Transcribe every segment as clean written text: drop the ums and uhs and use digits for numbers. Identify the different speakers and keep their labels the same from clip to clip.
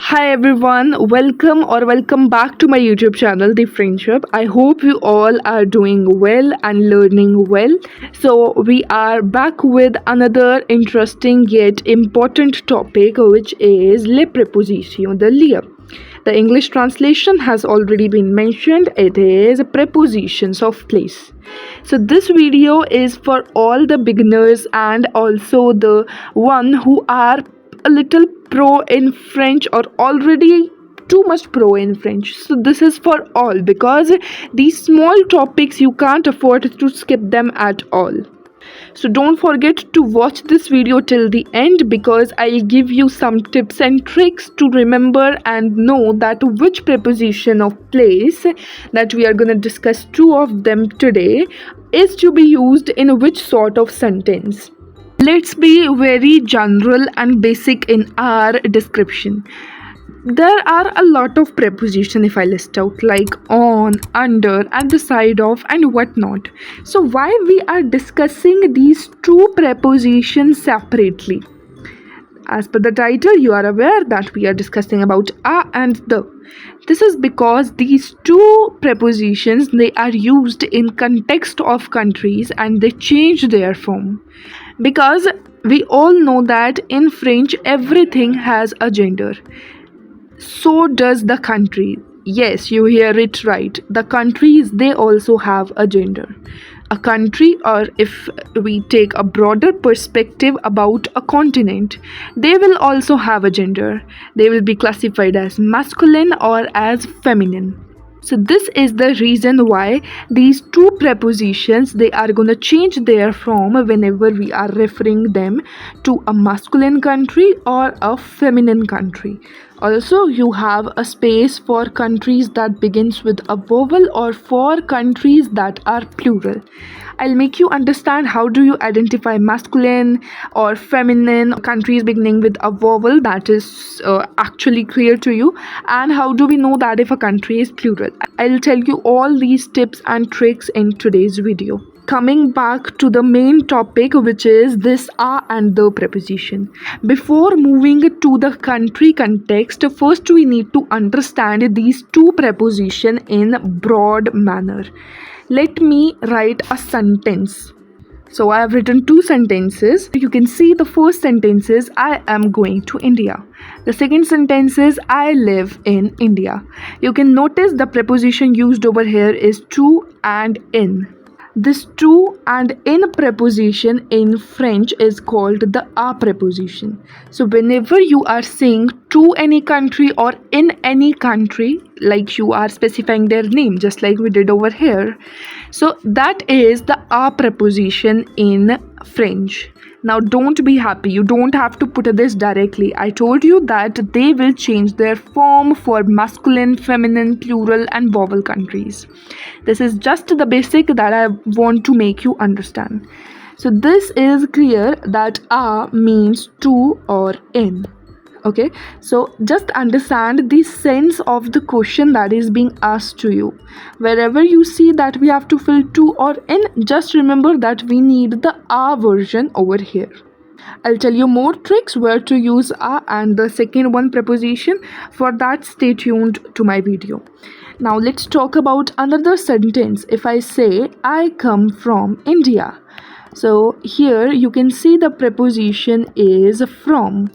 Speaker 1: Hi everyone, welcome back to my YouTube channel, The Friendship. I hope you all are doing well and learning well. So, we are back with another interesting yet important topic, which is le preposition de lieu. The English translation has already been mentioned, it is prepositions of place. So, this video is for all the beginners and also the one who are a little pro in French or already too much pro in French. So this is for all because these small topics you can't afford to skip them at all. So don't forget to watch this video till the end because I'll give you some tips and tricks to remember and know that which preposition of place that we are going to discuss two of them today is to be used in which sort of sentence. Let's be very general and basic in our description. There are a lot of prepositions if I list out like on, under, at the side of and whatnot. So why we are discussing these two prepositions separately? As per the title, you are aware that we are discussing about a and the. This is because these two prepositions they are used in context of countries and they change their form. Because we all know that in French everything has a gender. So does the country. Yes, you hear it right. The countries they also have a gender. A country, or if we take a broader perspective about a continent, they will also have a gender. They will be classified as masculine or as feminine. So this is the reason why these two prepositions they are going to change their form whenever we are referring them to a masculine country or a feminine country. Also, you have a space for countries that begins with a vowel or for countries that are plural. I'll make you understand how do you identify masculine or feminine countries beginning with a vowel that is actually clear to you, and how do we know that if a country is plural. I'll tell you all these tips and tricks in today's video. Coming back to the main topic, which is this a and the preposition. Before moving to the country context, first we need to understand these two prepositions in broad manner. Let me write a sentence. So I have written two sentences. You can see the first sentence is I am going to India. The second sentence is I live in India. You can notice the preposition used over here is to and in. This to and in preposition in French is called the a preposition. So whenever you are saying to any country or in any country, like you are specifying their name just like we did over here, so that is the a preposition in French. Now don't be happy, you don't have to put this directly. I told you that they will change their form for masculine, feminine, plural and vowel countries. This is just the basic that I want to make you understand. So this is clear that a means to or in. Okay, so just understand the sense of the question that is being asked to you. Wherever you see that we have to fill to or in, just remember that we need the a version over here. I'll tell you more tricks where to use a and the second one preposition. For that, stay tuned to my video. Now let's talk about another sentence. If I say I come from India, so here you can see the preposition is from.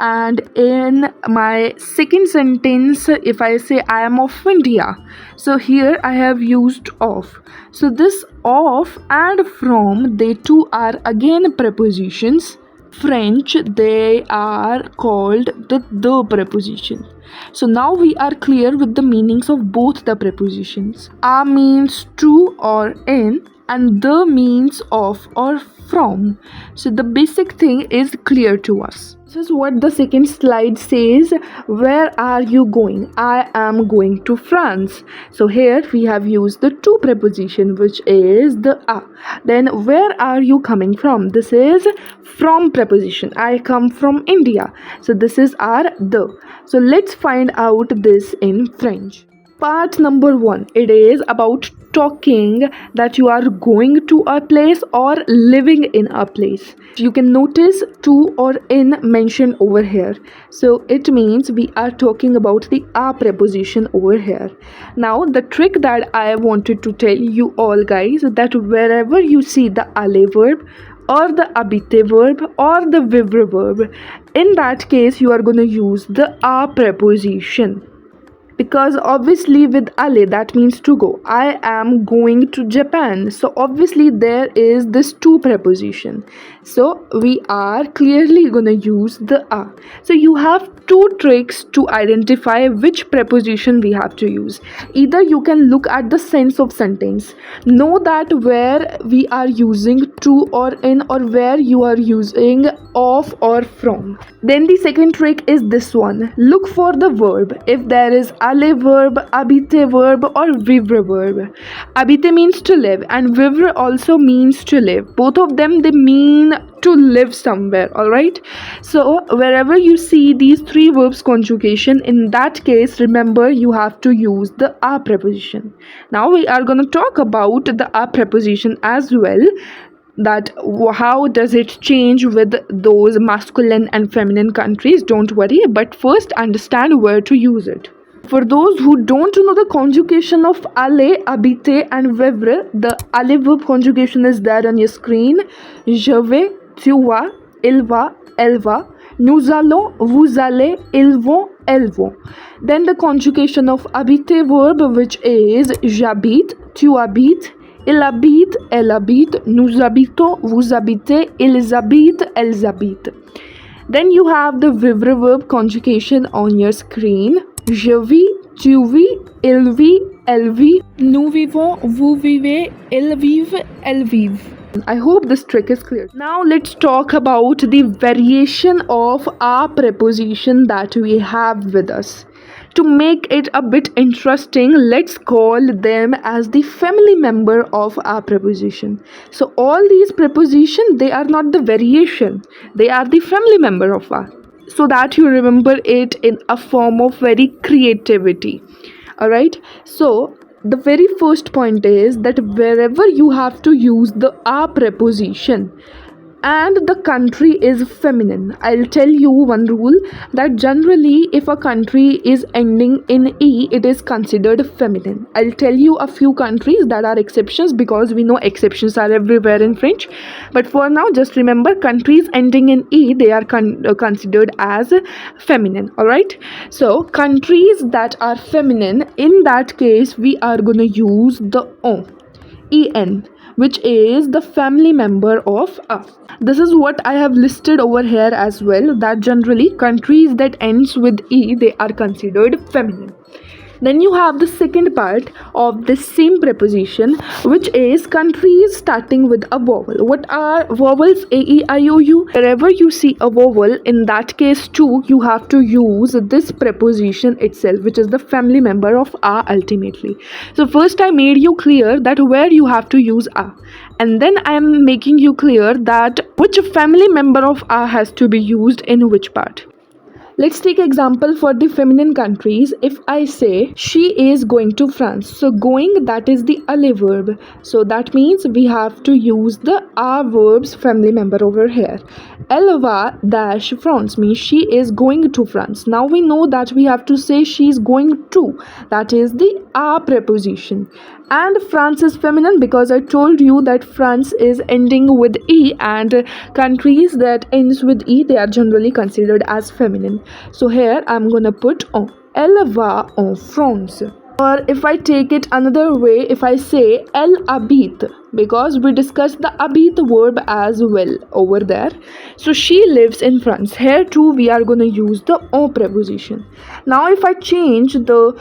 Speaker 1: And in my second sentence, if I say I am of India, so here I have used of. So this of and from, they two are again prepositions. French, they are called the preposition. So now we are clear with the meanings of both the prepositions. A means to or in and the means of or from. So the basic thing is clear to us. This is what the second slide says. Where are you going? I am going to France. So here we have used the to preposition, which is the a. Then where are you coming from? This is from preposition. I come from India. So this is our the. So let's find out this in French. Part number one, it is about talking that you are going to a place or living in a place. You can notice to or in mentioned over here. So it means we are talking about the a preposition over here. Now the trick that I wanted to tell you all guys, that wherever you see the ale verb or the abite verb or the vivre verb, in that case you are going to use the a preposition, because obviously with ale that means to go. I am going to Japan, so obviously there is this to preposition, so we are clearly going to use the a. So you have two tricks to identify which preposition we have to use. Either you can look at the sense of sentence, know that where we are using to or in, or where you are using of or from. Then the second trick is this one, look for the verb. If there is ale verb, habite verb or vivre verb. Habite means to live and vivre also means to live. Both of them, they mean to live somewhere, alright? So wherever you see these three verbs conjugation, in that case remember you have to use the a preposition. Now we are going to talk about the a preposition as well, that how does it change with those masculine and feminine countries. Don't worry, but first understand where to use it. For those who don't know the conjugation of ale, habite and vivre, the ale verb conjugation is there on your screen. Je vais, tu vas, il va, elle va, nous allons, vous allez, ils vont, elles vont. Then the conjugation of habite verb, which is j'habite, tu habites, il habite, elle habite, nous habitons, vous habitez, ils habitent, elles habitent. Then you have the vivre verb conjugation on your screen. Je vis, tu vis, il vit, elle vit, nous vivons, vous vivez, ils vivent, elles vivent. I hope this trick is clear. Now let's talk about the variation of a preposition that we have with us. To make it a bit interesting, let's call them as the family member of our preposition. So all these prepositions, they are not the variation, they are the family member of our, so that you remember it in a form of very creativity. Alright, so the very first point is that wherever you have to use the a preposition and the country is feminine, I'll tell you one rule, that generally if a country is ending in e, it is considered feminine. I'll tell you a few countries that are exceptions, because we know exceptions are everywhere in French, but for now just remember countries ending in e, they are considered as feminine. Alright, so countries that are feminine, in that case we are gonna use the en, which is the family member of a. This is what I have listed over here as well, that generally countries that ends with e, they are considered feminine. Then you have the second part of the same preposition, which is countries starting with a vowel. What are vowels? A, E, I, O, U. Wherever you see a vowel, in that case too, you have to use this preposition itself, which is the family member of a ultimately. So first I made you clear that where you have to use a, and then I am making you clear that which family member of a has to be used in which part. Let's take example for the feminine countries. If I say she is going to France, so going, that is the ale verb, so that means we have to use the a verb's family member over here. Elle va dash France means she is going to France. Now we know that we have to say she is going to, that is the a preposition. And France is feminine because I told you that France is ending with e, and countries that ends with e, they are generally considered as feminine. So here I'm gonna put en. Elle va en France. Or if I take it another way, if I say elle habite, because we discussed the habite verb as well over there, so she lives in France. Here too we are gonna use the en preposition. Now if I change the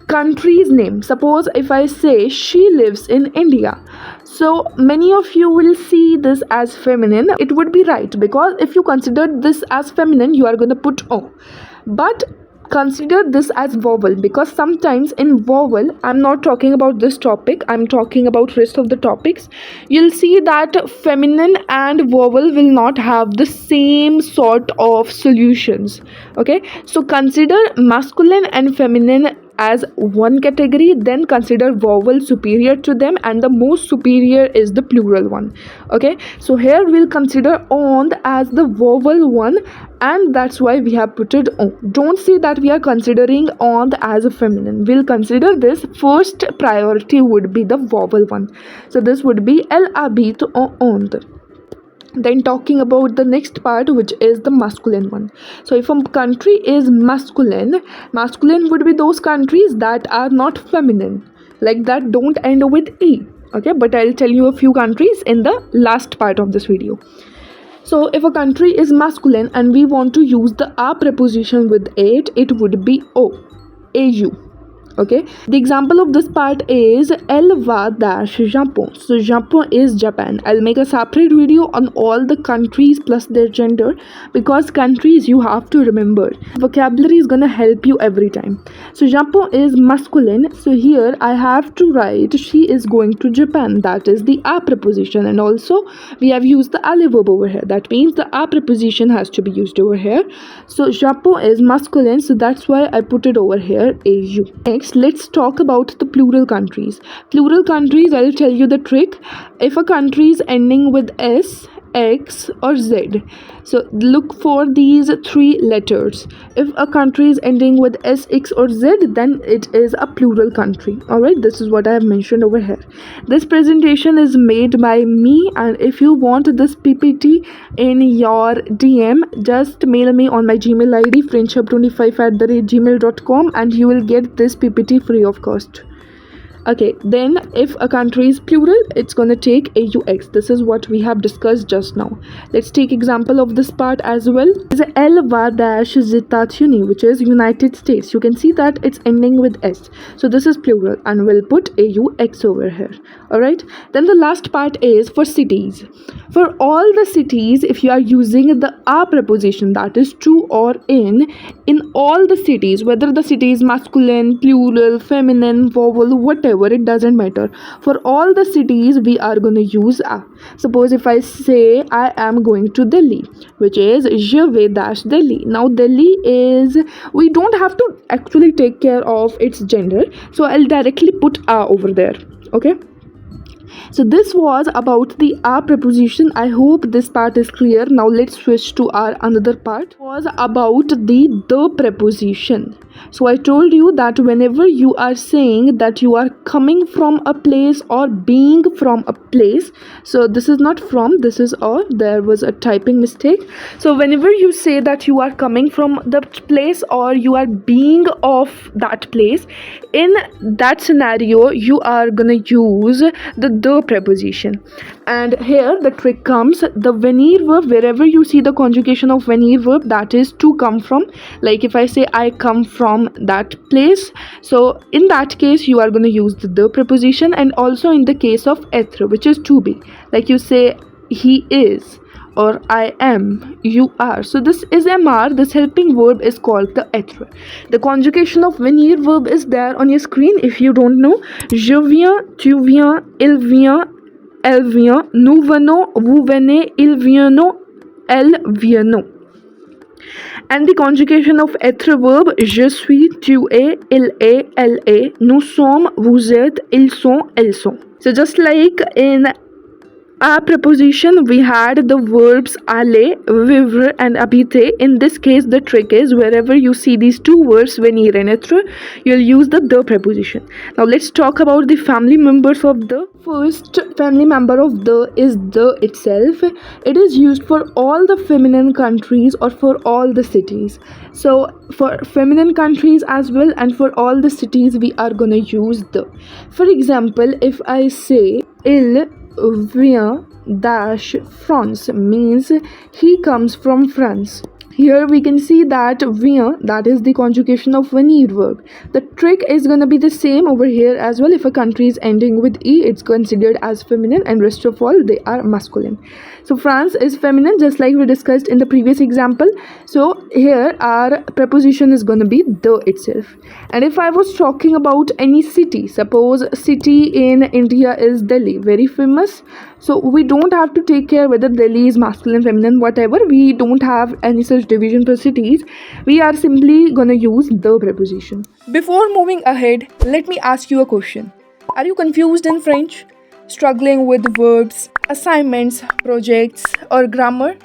Speaker 1: country's name, suppose if I say she lives in India, so many of you will see this as feminine. It would be right, because if you consider this as feminine, you are going to put o. But consider this as vowel, because sometimes in vowel, I'm not talking about this topic, I'm talking about rest of the topics, you'll see that feminine and vowel will not have the same sort of solutions. Okay, so consider masculine and feminine as one category, then consider vowel superior to them, and the most superior is the plural one. Okay, so here we'll consider on as the vowel one, and that's why we have put it on. Don't say that we are considering on as a feminine. We'll consider this first priority would be the vowel one. So this would be el habito on. Then talking about the next part, which is the masculine one. So if a country is masculine, masculine would be those countries that are not feminine, like that don't end with e. Okay, but I'll tell you a few countries in the last part of this video. So if a country is masculine and we want to use the a preposition with it, it would be o, au. Okay, the example of this part is elle va dash Japon. So Japon is Japan. I'll make a separate video on all the countries plus their gender, because countries you have to remember. Vocabulary is gonna help you every time. So Japon is masculine. So here I have to write she is going to Japan. That is the a preposition, and also we have used the alle verb over here. That means the a preposition has to be used over here. So Japon is masculine. So that's why I put it over here au. Next, let's talk about the plural countries. Plural countries, I'll tell you the trick. If a country is ending with S, X or Z, so look for these three letters. If a country is ending with S, X or Z, then it is a plural country. Alright, this is what I have mentioned over here. This presentation is made by me, and if you want this PPT in your DM, just mail me on my Gmail ID friendship25@gmail.com, and you will get this PPT free of cost. Okay, then if a country is plural, it's gonna take AUX. This is what we have discussed just now. Let's take example of this part as well. Is El va dash États-Unis, which is United States. You can see that it's ending with S. So this is plural, and we'll put AUX over here. Alright. Then the last part is for cities. For all the cities, if you are using the a preposition, that is to or in all the cities, whether the city is masculine, plural, feminine, vowel, whatever, it doesn't matter. For all the cities, we are going to use a. Suppose if I say I am going to Delhi, which is je vais dash Delhi. Now Delhi is, we don't have to actually take care of its gender, so I'll directly put a over there. Okay. So this was about the a preposition. I hope this part is clear. Now let's switch to our another part. It was about the preposition. So I told you that whenever you are saying that you are coming from a place or being from a place, so this is not from, this is or, there was a typing mistake. So whenever you say that you are coming from the place or you are being of that place, in that scenario you are gonna use the preposition. And here the trick comes, the venir verb, wherever you see the conjugation of venir verb, that is to come from. Like if I say I come from that place, so in that case you are going to use the preposition. And also in the case of être, which is to be, like you say he is or I am, you are. So this is MR, this helping verb is called the être. The conjugation of venir verb is there on your screen if you don't know. Je viens, tu viens, il vient, elle vient, nous venons, vous venez, ils viennent, elles viennent. And the conjugation of être verb, je suis, tu es, il est, elle est, nous sommes, vous êtes, ils sont, elles sont. So just like in a preposition, we had the verbs aller, vivre and habiter. In this case, the trick is wherever you see these two words, venir and être, you'll use the preposition. Now let's talk about the family members of the. First family member of the is the itself. It is used for all the feminine countries or for all the cities. So for feminine countries as well and for all the cities, we are gonna use the. For example, if I say il vient dash France, means he comes from France. Here we can see that vient, that is the conjugation of venir verb. The trick is going to be the same over here as well. If a country is ending with E, it's considered as feminine, and rest of all they are masculine. So France is feminine, just like we discussed in the previous example. So here our preposition is going to be the itself. And if I was talking about any city, suppose city in India is Delhi, very famous. So we don't have to take care whether Delhi is masculine, feminine, whatever. We don't have any such division processes, we are simply gonna use the preposition. Before moving ahead, let me ask you a question. Are you confused in French? Struggling with verbs, assignments, projects, or grammar?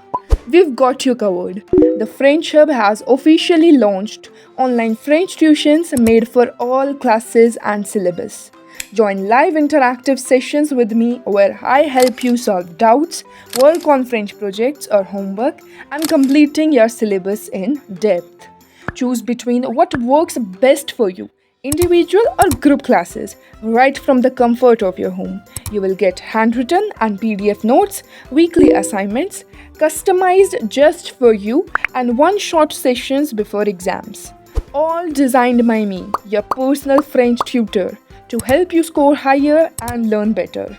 Speaker 1: We've got you covered. The French Hub has officially launched online French tuitions made for all classes and syllabus. Join live interactive sessions with me where I help you solve doubts, work on French projects or homework, and completing your syllabus in depth. Choose between what works best for you, individual or group classes, right from the comfort of your home. You will get handwritten and PDF notes, weekly assignments, customized just for you, and one-shot sessions before exams. All designed by me, your personal French tutor, to help you score higher and learn better.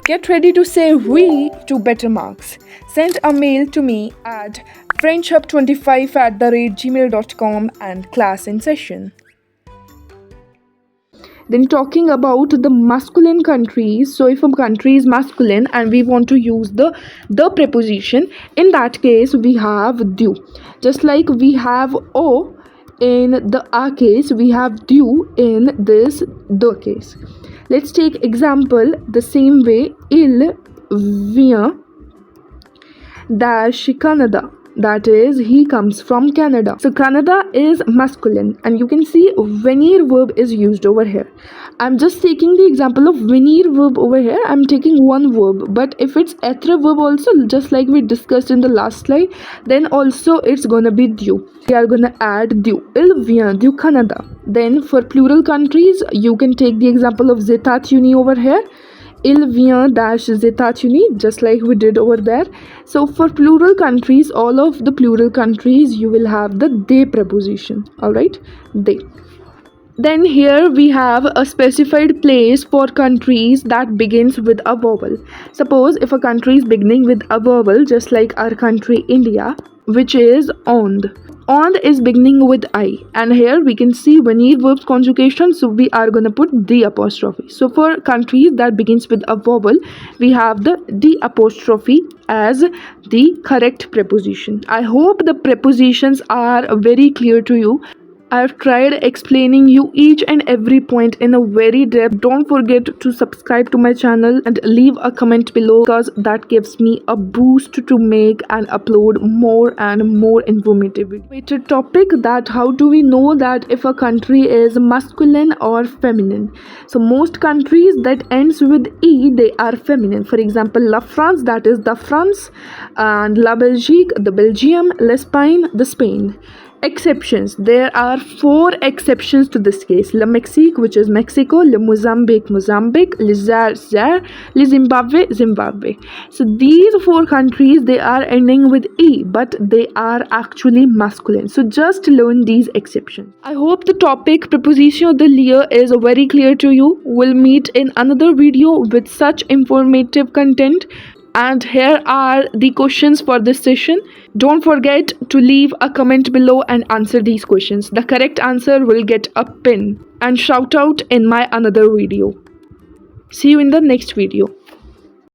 Speaker 1: Get ready to say oui to better marks. Send a mail to me at frenchhub25@gmail.com and class in session. Then talking about the masculine countries, so if a country is masculine and we want to use the preposition, in that case we have due. Just like we have o in the a case, we have due in this the case. Let's take example the same way. Il vient dash Canada. That is, he comes from Canada. So Canada is masculine, and you can see venir verb is used over here. I'm just taking the example of venir verb over here. I'm taking one verb, but if it's être verb also, just like we discussed in the last slide, then also it's gonna be due. We are gonna add due. Il vient du Canada. Then for plural countries, you can take the example of États-Unis over here. Il vient dash États-Unis, just like we did over there. So for plural countries, all of the plural countries, you will have the they preposition. Alright, they. Then here we have a specified place for countries that begins with a vowel. Suppose if a country is beginning with a vowel, just like our country India, which is ond. Ond is beginning with I, and here we can see venir verbs conjugation, so we are gonna put the apostrophe. So for countries that begins with a vowel, we have the apostrophe as the correct preposition. I hope the prepositions are very clear to you. I've tried explaining you each and every point in a very depth. Don't forget to subscribe to my channel and leave a comment below, because that gives me a boost to make and upload more and more informative videos. Related topic, that how do we know that if a country is masculine or feminine? So most countries that ends with E, they are feminine. For example, La France, that is the France, and La Belgique, the Belgium, l'Espagne, the Spain. Exceptions, there are 4 exceptions to this case. Le Mexique, which is Mexico, Le Mozambique, Mozambique, Le Zaire, Zaire, Le Zimbabwe, Zimbabwe. So these 4 countries, they are ending with E, but they are actually masculine. So just learn these exceptions. I hope the topic preposition of the year is very clear to you. We'll meet in another video with such informative content. And here are the questions for this session. Don't forget to leave a comment below and answer these questions. The correct answer will get a pin and shout out in my another video. See you in the next video.